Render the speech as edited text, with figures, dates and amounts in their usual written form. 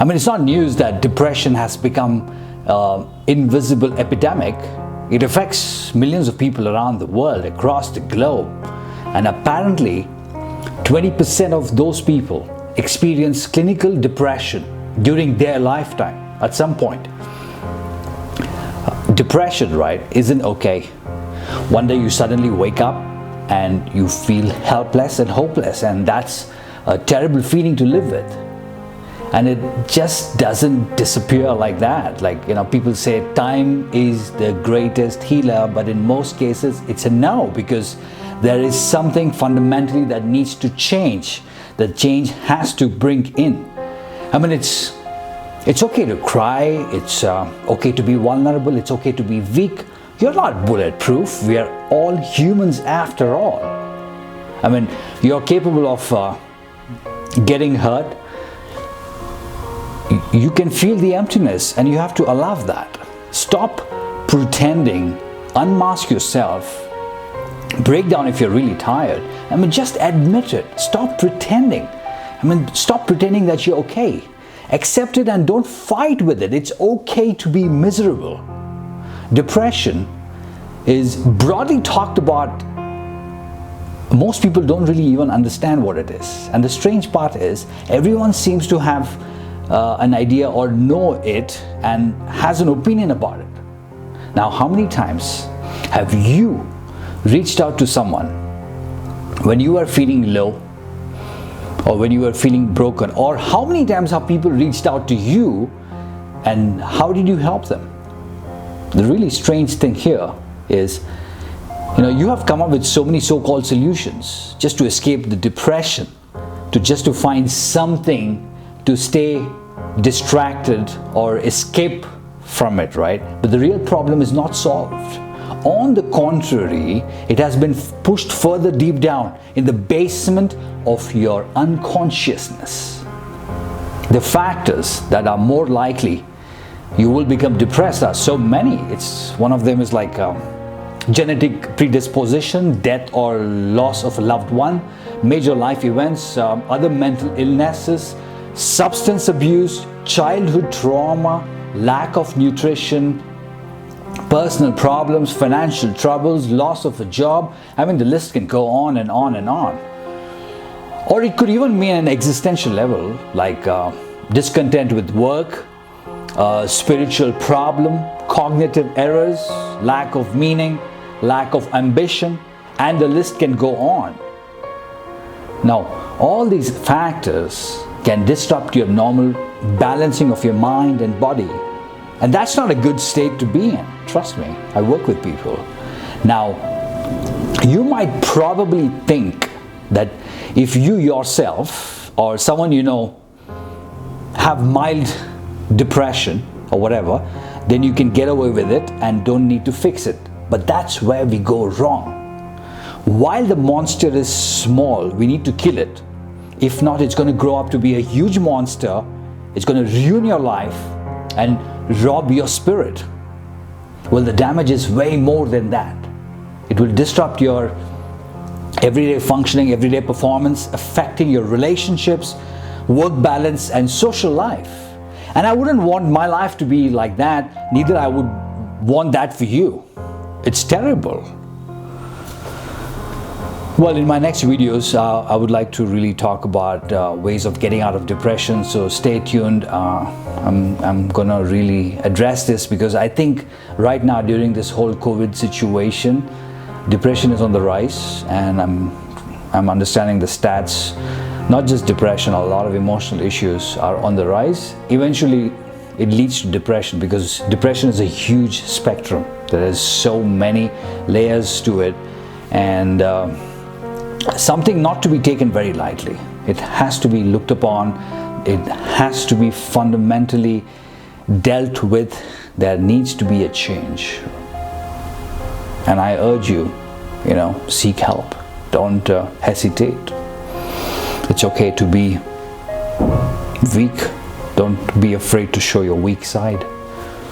I mean, it's not news that depression has become invisible epidemic. It affects millions of people around the world, across the globe. And apparently, 20% of those people experience clinical depression during their lifetime at some point. Depression, right, isn't okay. One day you suddenly wake up and you feel helpless and hopeless, and that's a terrible feeling to live with. And it just doesn't disappear like that. Like, people say time is the greatest healer, but in most cases it's a no, because there is something fundamentally that needs to change. The change has to bring in. I mean, it's okay to cry, it's okay to be vulnerable, it's okay to be weak. You're not bulletproof. We are all humans after all. I mean, you're capable of getting hurt. You can feel the emptiness, and you have to allow that. Stop pretending, unmask yourself, break down if you're really tired. I mean, just admit it. Stop pretending. I mean, stop pretending that you're okay. Accept it and don't fight with it. It's okay to be miserable. Depression is broadly talked about. Most people don't really even understand what it is. And the strange part is, everyone seems to have an idea or know it and has an opinion about it. Now, how many times have you reached out to someone when you are feeling low, or when you are feeling broken? Or how many times have people reached out to you, and how did you help them? The really strange thing here is, you have come up with so many so-called solutions just to escape the depression, just to find something to stay distracted or escape from it, right? But the real problem is not solved. On the contrary, it has been pushed further deep down in the basement of your unconsciousness. The factors that are more likely you will become depressed are so many. One of them is like genetic predisposition, death or loss of a loved one, major life events, other mental illnesses, substance abuse, childhood trauma, lack of nutrition, personal problems, financial troubles, loss of a job. I mean, the list can go on and on and on. Or it could even mean an existential level, like discontent with work, spiritual problem, cognitive errors, lack of meaning, lack of ambition, and the list can go on. Now, all these factors can disrupt your normal balancing of your mind and body. And that's not a good state to be in. Trust me, I work with people. Now, you might probably think that if you yourself or someone you know have mild depression or whatever, then you can get away with it and don't need to fix it. But that's where we go wrong. While the monster is small, we need to kill it. If not, it's going to grow up to be a huge monster. It's going to ruin your life and rob your spirit. Well, the damage is way more than that. It will disrupt your everyday functioning, everyday performance, affecting your relationships, work balance, and social life. And I wouldn't want my life to be like that. Neither I would want that for you. It's terrible. Well, in my next videos, I would like to really talk about ways of getting out of depression. So stay tuned. I'm gonna really address this because I think right now during this whole COVID situation, depression is on the rise, and I'm understanding the stats. Not just depression, a lot of emotional issues are on the rise. Eventually, it leads to depression because depression is a huge spectrum. There is so many layers to it, and something not to be taken very lightly. It has to be looked upon. It has to be fundamentally dealt with. There needs to be a change. And I urge you, seek help. Don't hesitate. It's okay to be weak. Don't be afraid to show your weak side.